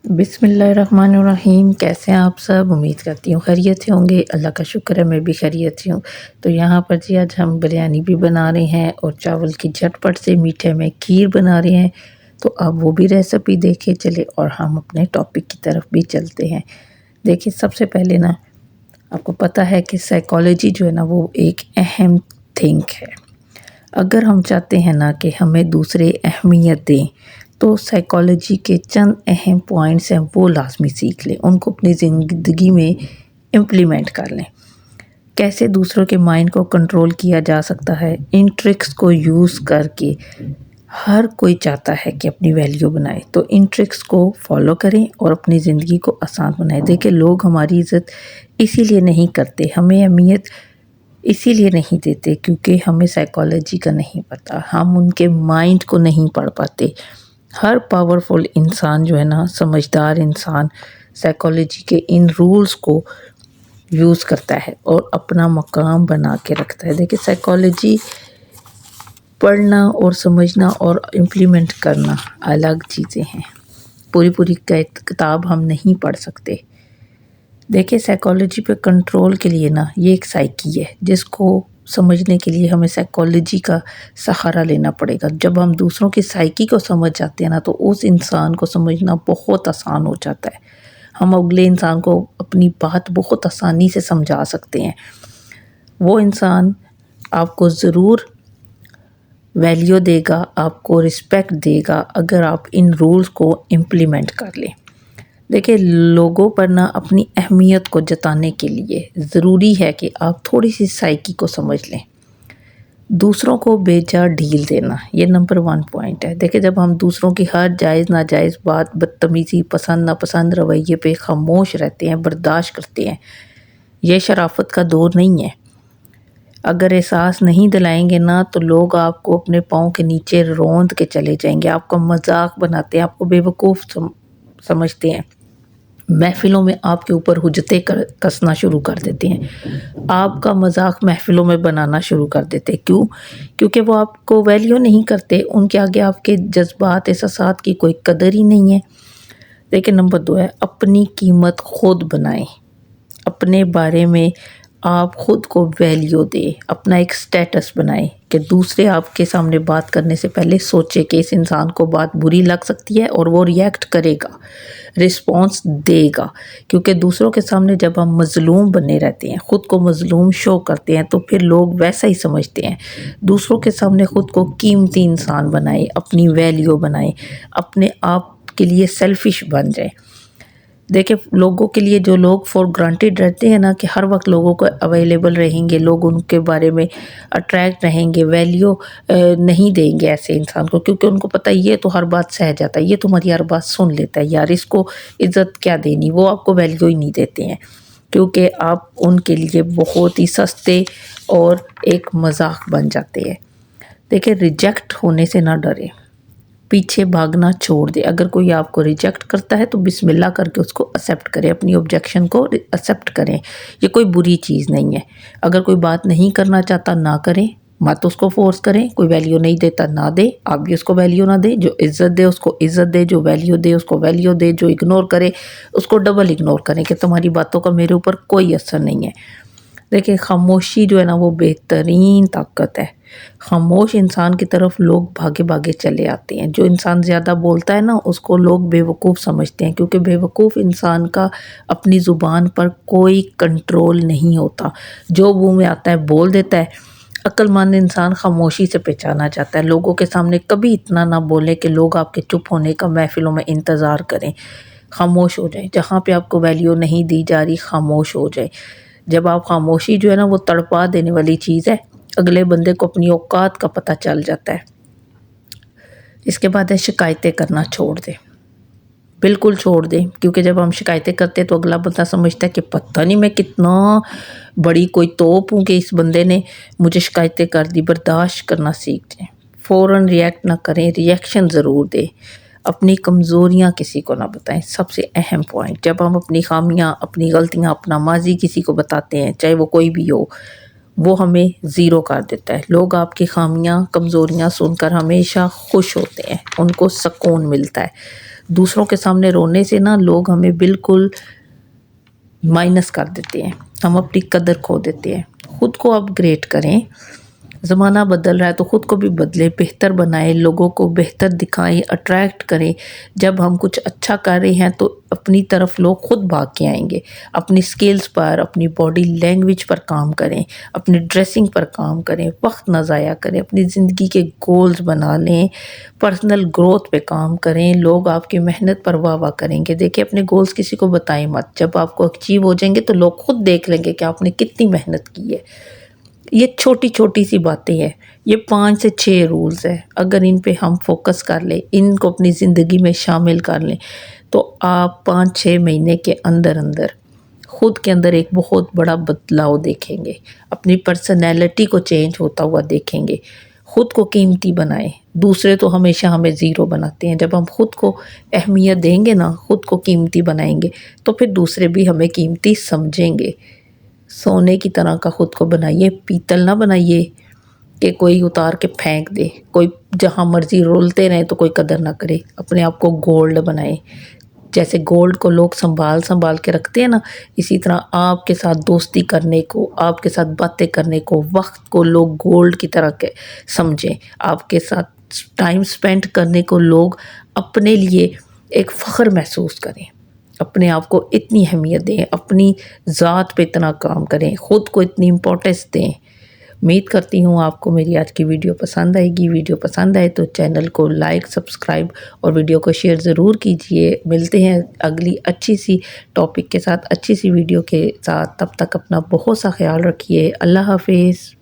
بسم اللہ الرحمن الرحیم۔ کیسے ہیں آپ سب؟ امید کرتی ہوں خیریت سے ہوں گے۔ اللہ کا شکر ہے میں بھی خیریت سے ہوں۔ تو یہاں پر جی آج ہم بریانی بھی بنا رہے ہیں اور چاول کی جھٹپٹ سے میٹھے میں کھیر بنا رہے ہیں، تو اب وہ بھی ریسیپی دیکھے چلے اور ہم اپنے ٹاپک کی طرف بھی چلتے ہیں۔ دیکھیں، سب سے پہلے نا آپ کو پتہ ہے کہ سائیکالوجی جو ہے نا وہ ایک اہم تھنک ہے۔ اگر ہم چاہتے ہیں نا کہ ہمیں دوسرے اہمیت دیں تو سائیکالوجی کے چند اہم پوائنٹس ہیں، وہ لازمی سیکھ لیں، ان کو اپنی زندگی میں امپلیمنٹ کر لیں۔ کیسے دوسروں کے مائنڈ کو کنٹرول کیا جا سکتا ہے، ان ٹرکس کو یوز کر کے ہر کوئی چاہتا ہے کہ اپنی ویلیو بنائے، تو ان ٹرکس کو فالو کریں اور اپنی زندگی کو آسان بنائیں۔ دیکھیں، لوگ ہماری عزت اسی لیے نہیں کرتے، ہمیں اہمیت اسی لیے نہیں دیتے کیونکہ ہمیں سائیکالوجی کا نہیں پتہ، ہم ان کے مائنڈ کو نہیں پڑھ پاتے۔ ہر پاورفل انسان جو ہے نا، سمجھدار انسان، سائیکالوجی کے ان رولز کو یوز کرتا ہے اور اپنا مقام بنا کے رکھتا ہے۔ دیکھیں، سائیکالوجی پڑھنا اور سمجھنا اور امپلیمنٹ کرنا الگ چیزیں ہیں، پوری کتاب ہم نہیں پڑھ سکتے۔ دیکھیں، سائیکالوجی پہ کنٹرول کے لیے نا یہ ایک سائیکی ہے، جس کو سمجھنے کے لیے ہمیں سائیکالوجی کا سہارا لینا پڑے گا۔ جب ہم دوسروں کی سائیکی کو سمجھ جاتے ہیں نا تو اس انسان کو سمجھنا بہت آسان ہو جاتا ہے۔ ہم اگلے انسان کو اپنی بات بہت آسانی سے سمجھا سکتے ہیں۔ وہ انسان آپ کو ضرور ویلیو دے گا، آپ کو رسپیکٹ دے گا اگر آپ ان رولز کو امپلیمنٹ کر لیں۔ دیکھیں، لوگوں پر نا اپنی اہمیت کو جتانے کے لیے ضروری ہے کہ آپ تھوڑی سی سائیکی کو سمجھ لیں۔ دوسروں کو بیجا ڈھیل دینا، یہ نمبر 1 پوائنٹ ہے۔ دیکھیں، جب ہم دوسروں کی ہر جائز ناجائز بات، بدتمیزی، پسند ناپسند رویے پہ خاموش رہتے ہیں، برداشت کرتے ہیں، یہ شرافت کا دور نہیں ہے۔ اگر احساس نہیں دلائیں گے نا تو لوگ آپ کو اپنے پاؤں کے نیچے روند کے چلے جائیں گے، آپ کا مذاق بناتے ہیں، آپ کو بے وقوف سمجھتے ہیں، محفلوں میں آپ کے اوپر حجتیں کسنا شروع کر دیتے ہیں، آپ کا مذاق محفلوں میں بنانا شروع کر دیتے ہیں۔ کیوں؟ کیونکہ وہ آپ کو ویلیو نہیں کرتے، ان کے آگے آپ کے جذبات، احساسات کی کوئی قدر ہی نہیں ہے۔ لیکن نمبر 2 ہے، اپنی قیمت خود بنائیں۔ اپنے بارے میں آپ خود کو ویلیو دیں، اپنا ایک سٹیٹس بنائیں کہ دوسرے آپ کے سامنے بات کرنے سے پہلے سوچے کہ اس انسان کو بات بری لگ سکتی ہے اور وہ ریئیکٹ کرے گا، رسپانس دے گا۔ کیونکہ دوسروں کے سامنے جب ہم مظلوم بنے رہتے ہیں، خود کو مظلوم شو کرتے ہیں، تو پھر لوگ ویسا ہی سمجھتے ہیں۔ دوسروں کے سامنے خود کو قیمتی انسان بنائیں، اپنی ویلیو بنائیں، اپنے آپ کے لیے سیلفش بن جائیں۔ دیکھیں، لوگوں کے لیے جو لوگ فور گرانٹیڈ رہتے ہیں نا کہ ہر وقت لوگوں کو اویلیبل رہیں گے، لوگ ان کے بارے میں اٹریکٹ رہیں گے، ویلیو نہیں دیں گے ایسے انسان کو، کیونکہ ان کو پتہ ہے یہ تو ہر بات سہ جاتا ہے، یہ تمہاری ہر بات سن لیتا ہے، یار اس کو عزت کیا دینی، وہ آپ کو ویلیو ہی نہیں دیتے ہیں، کیونکہ آپ ان کے لیے بہت ہی سستے اور ایک مذاق بن جاتے ہیں۔ دیکھیں، ریجیکٹ ہونے سے نہ ڈریں، پیچھے بھاگنا چھوڑ دے۔ اگر کوئی آپ کو ریجیکٹ کرتا ہے تو بسم اللہ کر کے اس کو ایکسیپٹ کریں، اپنی آبجیکشن کو ایکسیپٹ کریں، یہ کوئی بری چیز نہیں ہے۔ اگر کوئی بات نہیں کرنا چاہتا نہ کریں، مت اس کو فورس کریں، کوئی ویلیو نہیں دیتا نہ دے، آپ بھی اس کو ویلیو نہ دیں، جو عزت دے اس کو عزت دے، جو ویلیو دے اس کو ویلیو دے، جو اگنور کرے اس کو ڈبل اگنور کریں کہ تمہاری باتوں کا میرے اوپر کوئی اثر نہیں ہے۔ دیکھیں، خاموشی جو ہے نا وہ بہترین طاقت ہے۔ خاموش انسان کی طرف لوگ بھاگے بھاگے چلے آتے ہیں۔ جو انسان زیادہ بولتا ہے نا اس کو لوگ بے وقوف سمجھتے ہیں، کیونکہ بے وقوف انسان کا اپنی زبان پر کوئی کنٹرول نہیں ہوتا، جو منہ میں آتا ہے بول دیتا ہے۔ عقل مند انسان خاموشی سے پہچانا جاتا ہے۔ لوگوں کے سامنے کبھی اتنا نہ بولیں کہ لوگ آپ کے چپ ہونے کا محفلوں میں انتظار کریں، خاموش ہو جائیں۔ جہاں پہ آپ کو ویلیو نہیں دی جا رہی، خاموش ہو جائیں۔ جب آپ خاموشی جو ہے نا وہ تڑپا دینے والی چیز ہے، اگلے بندے کو اپنی اوقات کا پتہ چل جاتا ہے۔ اس کے بعد ہے شکایتیں کرنا چھوڑ دیں، بالکل چھوڑ دیں، کیونکہ جب ہم شکایتیں کرتے ہیں تو اگلا بندہ سمجھتا ہے کہ پتہ نہیں میں کتنا بڑی کوئی توپ ہوں کہ اس بندے نے مجھے شکایتیں کر دی۔ برداشت کرنا سیکھ جائیں، فوراً ریئیکٹ نہ کریں، ریئیکشن ضرور دیں، اپنی کمزوریاں کسی کو نہ بتائیں۔ سب سے اہم پوائنٹ، جب ہم اپنی خامیاں، اپنی غلطیاں، اپنا ماضی کسی کو بتاتے ہیں، چاہے وہ کوئی بھی ہو، وہ ہمیں زیرو کر دیتا ہے۔ لوگ آپ کی خامیاں، کمزوریاں سن کر ہمیشہ خوش ہوتے ہیں، ان کو سکون ملتا ہے۔ دوسروں کے سامنے رونے سے نا لوگ ہمیں بالکل مائنس کر دیتے ہیں، ہم اپنی قدر کھو دیتے ہیں۔ خود کو اپ گریڈ کریں، زمانہ بدل رہا ہے تو خود کو بھی بدلے، بہتر بنائیں، لوگوں کو بہتر دکھائیں، اٹریکٹ کریں۔ جب ہم کچھ اچھا کر رہے ہیں تو اپنی طرف لوگ خود بھاگ کے آئیں گے۔ اپنی سکلز پر، اپنی باڈی لینگویج پر کام کریں، اپنی ڈریسنگ پر کام کریں، وقت نہ ضائع کریں، اپنی زندگی کے گولز بنا لیں، پرسنل گروتھ پہ کام کریں، لوگ آپ کی محنت پر واہ واہ کریں گے۔ دیکھیں اپنے گولز کسی کو بتائیں مت، جب آپ کو اچیو ہو جائیں گے تو لوگ خود دیکھ لیں گے کہ آپ نے کتنی محنت کی ہے۔ یہ چھوٹی چھوٹی سی باتیں ہیں، یہ 5 سے 6 رولز ہیں، اگر ان پہ ہم فوکس کر لیں، ان کو اپنی زندگی میں شامل کر لیں تو آپ 5-6 مہینے کے اندر خود کے اندر ایک بہت بڑا بدلاؤ دیکھیں گے، اپنی پرسنالٹی کو چینج ہوتا ہوا دیکھیں گے۔ خود کو قیمتی بنائیں، دوسرے تو ہمیشہ ہمیں زیرو بناتے ہیں۔ جب ہم خود کو اہمیت دیں گے نا، خود کو قیمتی بنائیں گے تو پھر دوسرے بھی ہمیں قیمتی سمجھیں گے۔ سونے کی طرح کا خود کو بنائیے، پیتل نہ بنائیے کہ کوئی اتار کے پھینک دے، کوئی جہاں مرضی رولتے رہیں تو کوئی قدر نہ کرے۔ اپنے آپ کو گولڈ بنائیں، جیسے گولڈ کو لوگ سنبھال کے رکھتے ہیں نا، اسی طرح آپ کے ساتھ دوستی کرنے کو، آپ کے ساتھ باتیں کرنے کو، وقت کو لوگ گولڈ کی طرح سمجھیں۔ آپ کے ساتھ ٹائم سپینڈ کرنے کو لوگ اپنے لیے ایک فخر محسوس کریں، اپنے آپ کو اتنی اہمیت دیں، اپنی ذات پہ اتنا کام کریں، خود کو اتنی امپورٹنس دیں۔ امید کرتی ہوں آپ کو میری آج کی ویڈیو پسند آئے گی۔ ویڈیو پسند آئے تو چینل کو لائک، سبسکرائب اور ویڈیو کو شیئر ضرور کیجئے۔ ملتے ہیں اگلی اچھی سی ٹاپک کے ساتھ، اچھی سی ویڈیو کے ساتھ، تب تک اپنا بہت سا خیال رکھیے۔ اللہ حافظ۔